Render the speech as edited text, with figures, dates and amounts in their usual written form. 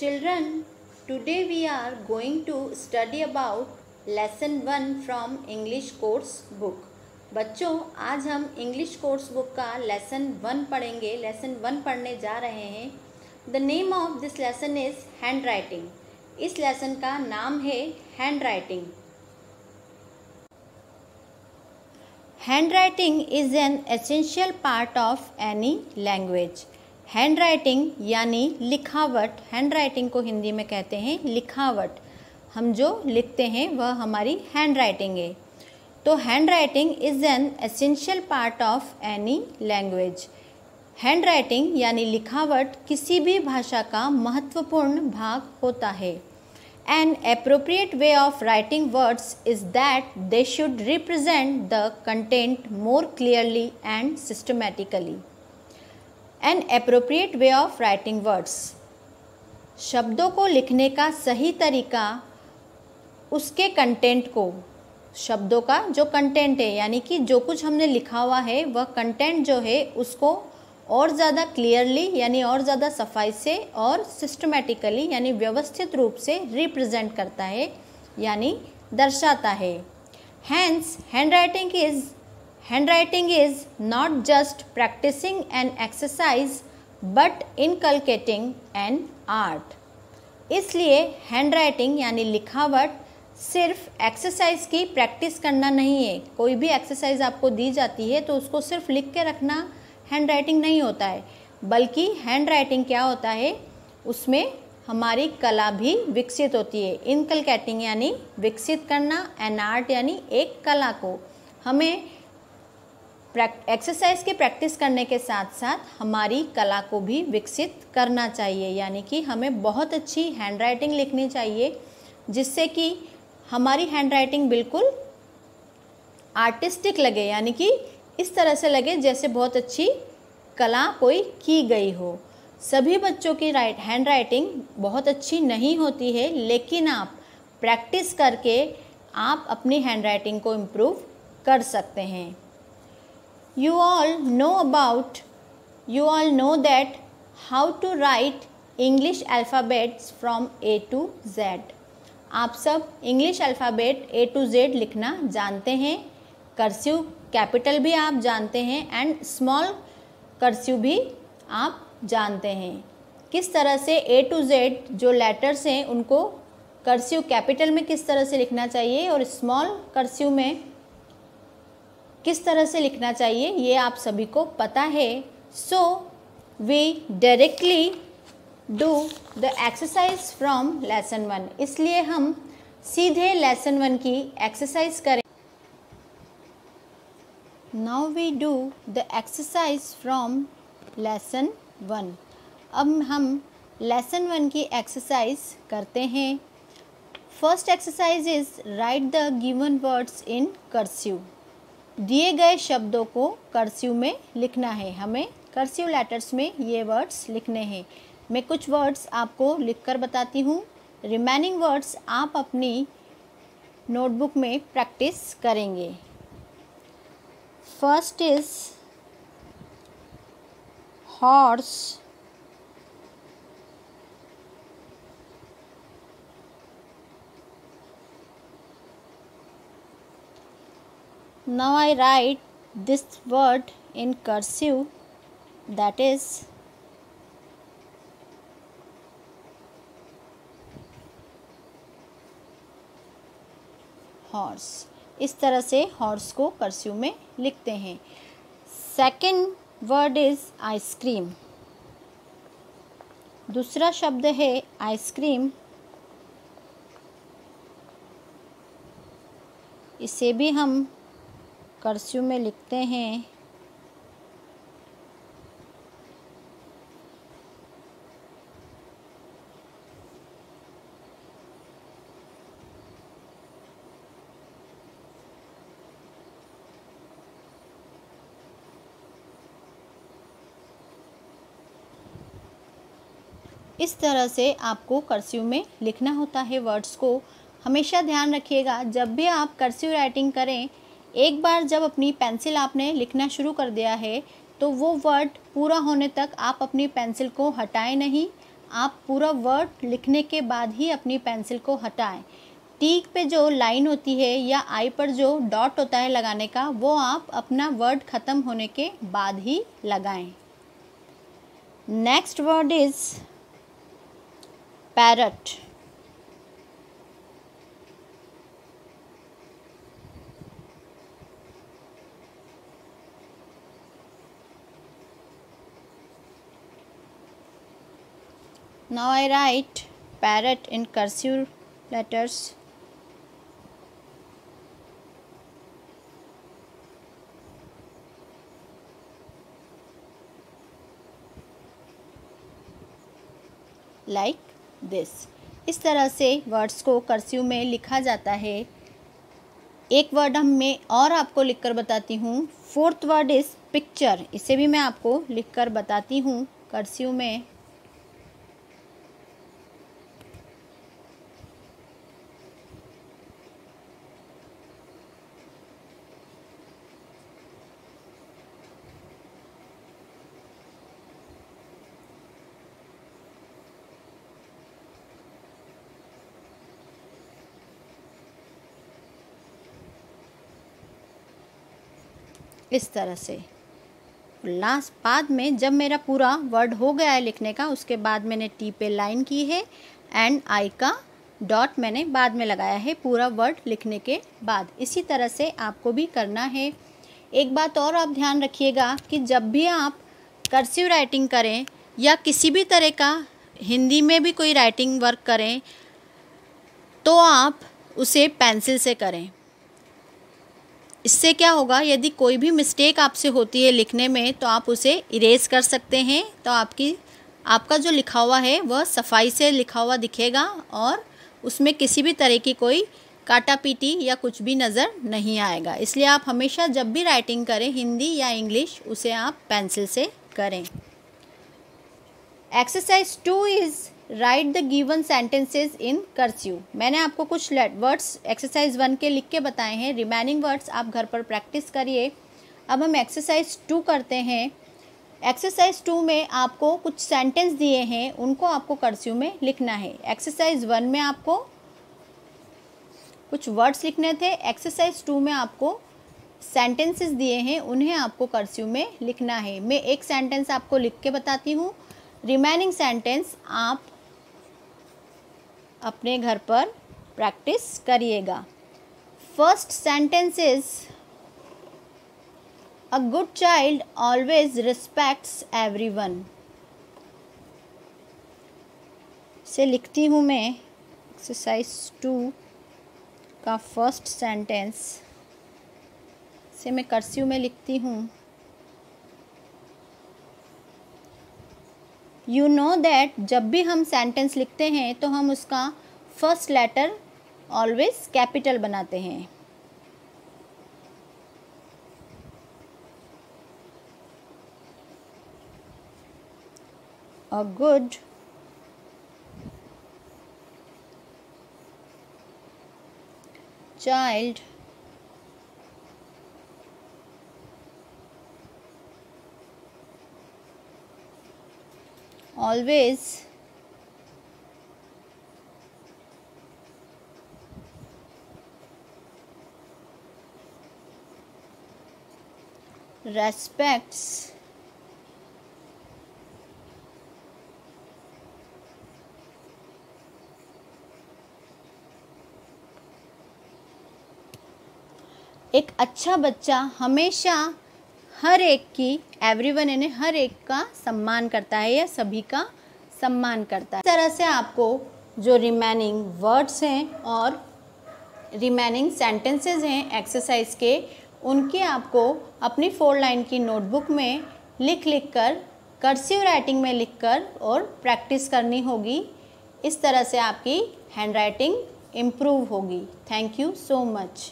Children, today we are going to study about lesson 1 from English course book. बच्चों, आज हम English course book का lesson 1 पढ़ेंगे. Lesson 1 पढ़ने जा रहे हैं. The name of this lesson is hand writing. इस लेसन का नाम है hand writing. Hand writing is an essential part of any language. Hand writing यानी लिखावट. हैंड राइटिंग को हिंदी में कहते हैं लिखावट. हम जो लिखते हैं वह हमारी हैंड राइटिंग है. तो hand writing is an essential part of any language. Hand writing यानी लिखावट किसी भी भाषा का महत्वपूर्ण भाग होता है. An appropriate way of writing words is that they should represent the content more clearly and systematically. An appropriate way of writing words. शब्दों को लिखने का सही तरीका उसके कंटेंट को, शब्दों का जो कंटेंट है यानी कि जो कुछ हमने लिखा हुआ है वह कंटेंट जो है उसको और ज़्यादा क्लियरली यानी और ज़्यादा सफाई से और सिस्टमेटिकली यानी व्यवस्थित रूप से रिप्रेजेंट करता है यानी दर्शाता है. Hence handwriting is not just practicing an exercise but inculcating an art. इसलिए हैंड राइटिंग यानी लिखावट सिर्फ एक्सरसाइज की प्रैक्टिस करना नहीं है. कोई भी एक्सरसाइज आपको दी जाती है तो उसको सिर्फ लिख के रखना हैंड राइटिंग नहीं होता है, बल्कि हैंड राइटिंग क्या होता है, उसमें हमारी कला भी विकसित होती है. इनकलकेटिंग यानी विकसित करना, एन आर्ट यानी एक कला को. हमें एक्सरसाइज की प्रैक्टिस करने के साथ साथ हमारी कला को भी विकसित करना चाहिए. यानी कि हमें बहुत अच्छी हैंड राइटिंग लिखनी चाहिए जिससे कि हमारी हैंड राइटिंग बिल्कुल आर्टिस्टिक लगे, यानी कि इस तरह से लगे जैसे बहुत अच्छी कला कोई की गई हो. सभी बच्चों की हैंड राइटिंग बहुत अच्छी नहीं होती है, लेकिन आप प्रैक्टिस करके आप अपनी हैंड राइटिंग को इम्प्रूव कर सकते हैं. You all know that how to write English alphabets from A to Z. आप सब English alphabet A to Z लिखना जानते हैं. कर्सिव कैपिटल भी आप जानते हैं एंड स्मॉल कर्सिव भी आप जानते हैं. किस तरह से A to Z जो लेटर्स हैं उनको कर्सिव कैपिटल में किस तरह से लिखना चाहिए और स्मॉल कर्सिव में किस तरह से लिखना चाहिए ये आप सभी को पता है. So we directly do the exercise from lesson 1. इसलिए हम सीधे लेसन 1 की एक्सरसाइज करें. Now we do the exercise from lesson 1. अब हम लेसन 1 की एक्सरसाइज करते हैं. First exercise is write the given words in cursive. दिए गए शब्दों को कर्सिव में लिखना है. हमें कर्सिव लेटर्स में ये वर्ड्स लिखने हैं. मैं कुछ वर्ड्स आपको लिखकर बताती हूँ. रिमेनिंग वर्ड्स आप अपनी नोटबुक में प्रैक्टिस करेंगे. First is horse, now I write this word in cursive, that is horse. इस तरह से हॉर्स को कर्सिव में लिखते हैं. Second word is ice cream. दूसरा शब्द है आइसक्रीम. इसे भी हम कर्सिव में लिखते हैं. इस तरह से आपको कर्सिव में लिखना होता है वर्ड्स को. हमेशा ध्यान रखिएगा जब भी आप कर्सिव राइटिंग करें, एक बार जब अपनी पेंसिल आपने लिखना शुरू कर दिया है तो वो वर्ड पूरा होने तक आप अपनी पेंसिल को हटाएं नहीं. आप पूरा वर्ड लिखने के बाद ही अपनी पेंसिल को हटाएं। टी पे जो लाइन होती है या आई पर जो डॉट होता है लगाने का, वो आप अपना वर्ड ख़त्म होने के बाद ही लगाएं। Next word is parrot. Now I write parrot in cursive letters. Like this. इस तरह से वर्ड्स को कर्सिव में लिखा जाता है। एक वर्ड मैं और आपको लिखकर बताती हूँ। Fourth word is picture. इसे भी मैं आपको लिखकर बताती हूँ कर्सिव में। इस तरह से लास्ट बाद में जब मेरा पूरा वर्ड हो गया है लिखने का, उसके बाद मैंने टी पे लाइन की है एंड आई का डॉट मैंने बाद में लगाया है पूरा वर्ड लिखने के बाद। इसी तरह से आपको भी करना है। एक बात और आप ध्यान रखिएगा कि जब भी आप कर्सिव राइटिंग करें या किसी भी तरह का हिंदी में भी कोई राइटिंग वर्क करें तो आप उसे पेंसिल से करें। इससे क्या होगा, यदि कोई भी मिस्टेक आपसे होती है लिखने में तो आप उसे इरेज कर सकते हैं, तो आपका जो लिखा हुआ है वह सफाई से लिखा हुआ दिखेगा और उसमें किसी भी तरह की कोई काटा पीटी या कुछ भी नज़र नहीं आएगा। इसलिए आप हमेशा जब भी राइटिंग करें हिंदी या इंग्लिश, उसे आप पेंसिल से करें। Exercise 2 is right the given sentences in cursive. मैंने आपको कुछ वर्ड्स एक्सरसाइज 1 के लिख के बताए हैं। रिमेनिंग वर्ड्स आप घर पर प्रैक्टिस करिए। अब हम एक्सरसाइज 2 करते हैं। एक्सरसाइज 2 में आपको कुछ सेंटेंस दिए हैं, उनको आपको कर्सिव में लिखना है। एक्सरसाइज 1 में आपको कुछ वर्ड्स लिखने थे। एक्सरसाइज 2 में आपको सेंटेंसेस दिए हैं, उन्हें आपको कर्सिव में लिखना है। मैं एक सेंटेंस आपको लिख के बताती हूँ, रिमेनिंग सेंटेंस आप अपने घर पर प्रैक्टिस करिएगा। First sentence is a good child always respects everyone. से लिखती हूँ मैं एक्सरसाइज 2 का फर्स्ट सेंटेंस से मैं कर्सिव में लिखती हूँ। यू नो दैट जब भी हम सेंटेंस लिखते हैं तो हम उसका फर्स्ट लेटर ऑलवेज कैपिटल बनाते हैं। A good child always respects एक अच्छा बच्चा हमेशा हर एक की, एवरीवन यानी हर एक का सम्मान करता है या सभी का सम्मान करता है। इस तरह से आपको जो रिमेनिंग वर्ड्स हैं और रिमेनिंग सेंटेंसेस हैं एक्सरसाइज के, उनके आपको अपनी 4 लाइन की नोटबुक में लिख कर कर्सिव राइटिंग में लिखकर और प्रैक्टिस करनी होगी। इस तरह से आपकी हैंड राइटिंग इम्प्रूव होगी। Thank you so much.